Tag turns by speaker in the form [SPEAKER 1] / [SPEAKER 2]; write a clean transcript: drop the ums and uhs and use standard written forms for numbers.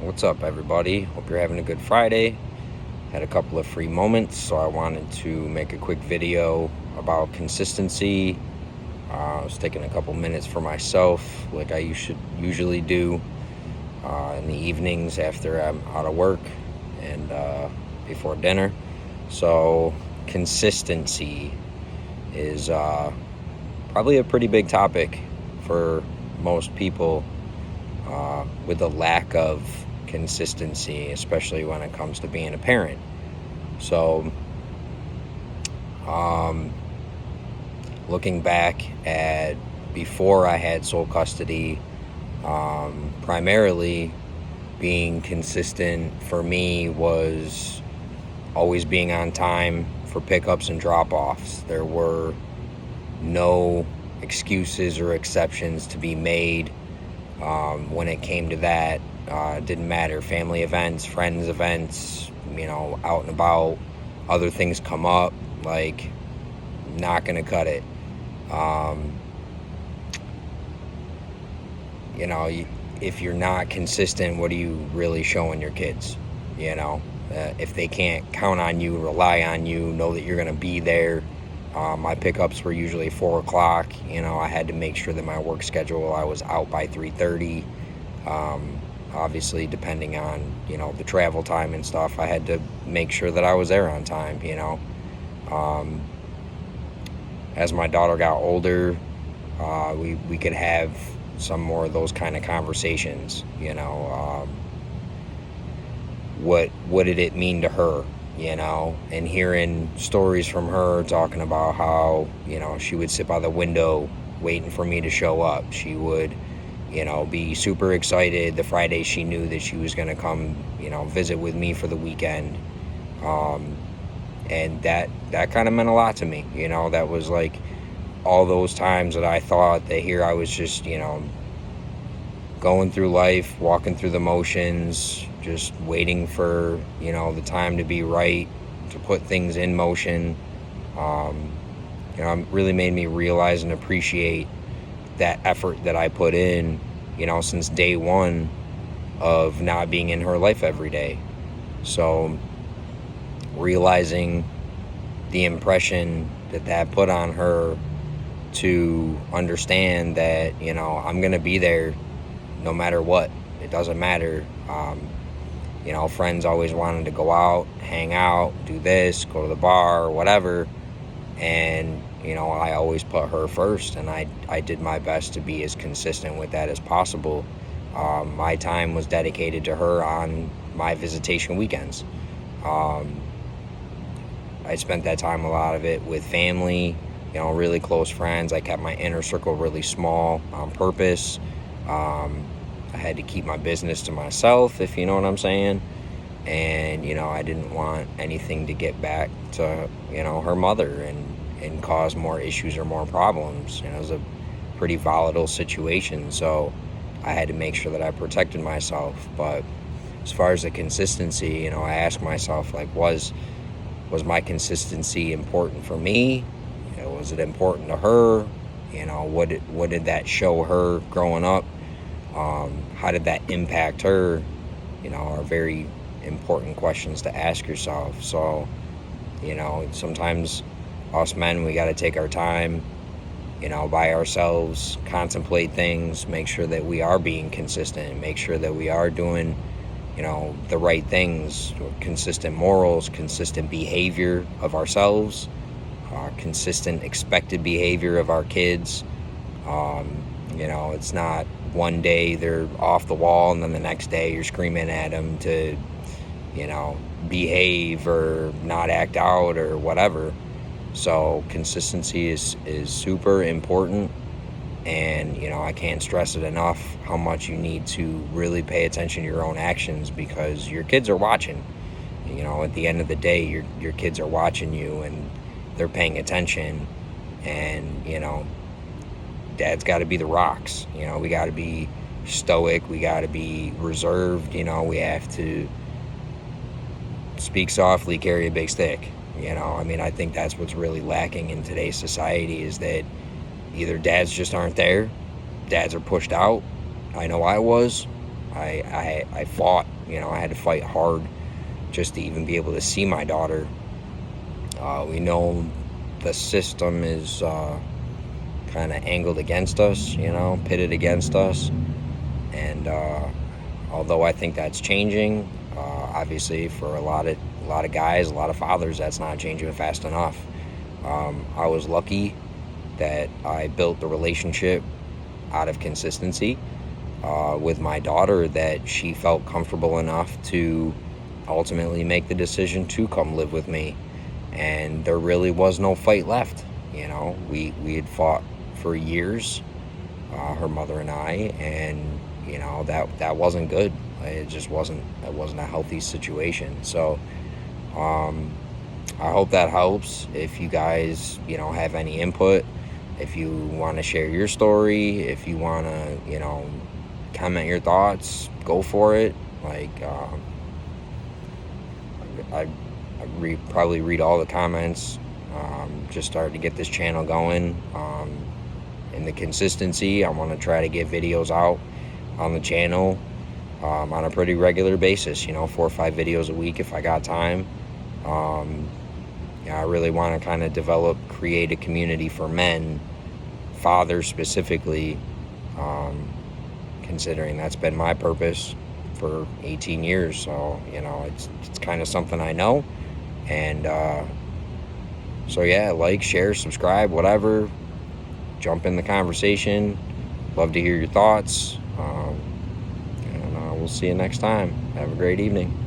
[SPEAKER 1] What's up, everybody? Hope you're having a good Friday. Had a couple of free moments, so I wanted to make a quick video about consistency. I was taking a couple minutes for myself, like I usually do in the evenings after I'm out of work and before dinner. So, consistency is probably a pretty big topic for most people with a lack of consistency, especially when it comes to being a parent. So, looking back at before I had sole custody, primarily being consistent for me was always being on time for pickups and drop-offs. There were no excuses or exceptions to be made when it came to that. It didn't matter, family events, friends events, out and about, other things come up, like, not gonna cut it. If you're not consistent, what are you really showing your kids? If they can't count on you, rely on you, know that you're gonna be there. My pickups were usually 4 o'clock. I had to make sure that my work schedule, I was out by 3:30. Obviously, depending on, the travel time and stuff, I had to make sure that I was there on time, As my daughter got older, we could have some more of those kind of conversations, what did it mean to her? And hearing stories from her talking about how, she would sit by the window waiting for me to show up. She would, be super excited the Friday she knew that she was going to come, visit with me for the weekend. And that kind of meant a lot to me. That was like all those times that I thought that here I was just, going through life, walking through the motions, just waiting for, the time to be right, to put things in motion. It really made me realize and appreciate that effort that I put in, since day one of not being in her life every day. So realizing the impression that put on her to understand that, I'm going to be there no matter what. It doesn't matter. Friends always wanted to go out, hang out, do this, go to the bar or whatever. And, I always put her first, and I did my best to be as consistent with that as possible. My time was dedicated to her on my visitation weekends. I spent that time, a lot of it, with family, really close friends. I kept my inner circle really small on purpose. I had to keep my business to myself, if you know what I'm saying. And, I didn't want anything to get back to, her mother and cause more issues or more problems. It was a pretty volatile situation, so I had to make sure that I protected myself. But as far as the consistency, I asked myself, like, was my consistency important for me? Was it important to her? What did that show her growing up? How did that impact her? Are very important questions to ask yourself. So, sometimes us men, we got to take our time, by ourselves, contemplate things, make sure that we are being consistent, make sure that we are doing, the right things, consistent morals, consistent behavior of ourselves, consistent expected behavior of our kids. It's not one day they're off the wall and then the next day you're screaming at them to, behave or not act out or whatever. So consistency is super important, and I can't stress it enough how much you need to really pay attention to your own actions, because your kids are watching. At the end of the day, your kids are watching you and they're paying attention. And dad's got to be the rocks. We got to be stoic, we got to be reserved. We have to speak softly, carry a big stick. I think that's what's really lacking in today's society, is that either dads just aren't there, dads are pushed out. I know I was. I fought. I had to fight hard just to even be able to see my daughter. We know the system is kind of angled against us, pitted against us. And although I think that's changing, obviously for a lot of guys, a lot of fathers, that's not changing fast enough. I was lucky that I built the relationship out of consistency with my daughter, that she felt comfortable enough to ultimately make the decision to come live with me. And there really was no fight left. We had fought for years, her mother and I, and that wasn't good. It just wasn't. It wasn't a healthy situation. So I hope that helps. If you guys have any input, if you want to share your story, if you want to comment your thoughts, go for it. Like I probably read all the comments. Just started to get this channel going. And the consistency, I want to try to get videos out on the channel on a pretty regular basis, 4 or 5 videos a week if I got time. I really want to kind of create a community for men, fathers specifically, considering that's been my purpose for 18 years. So, it's kind of something I know. And so yeah, like, share, subscribe, whatever. Jump in the conversation. Love to hear your thoughts. And we'll see you next time. Have a great evening.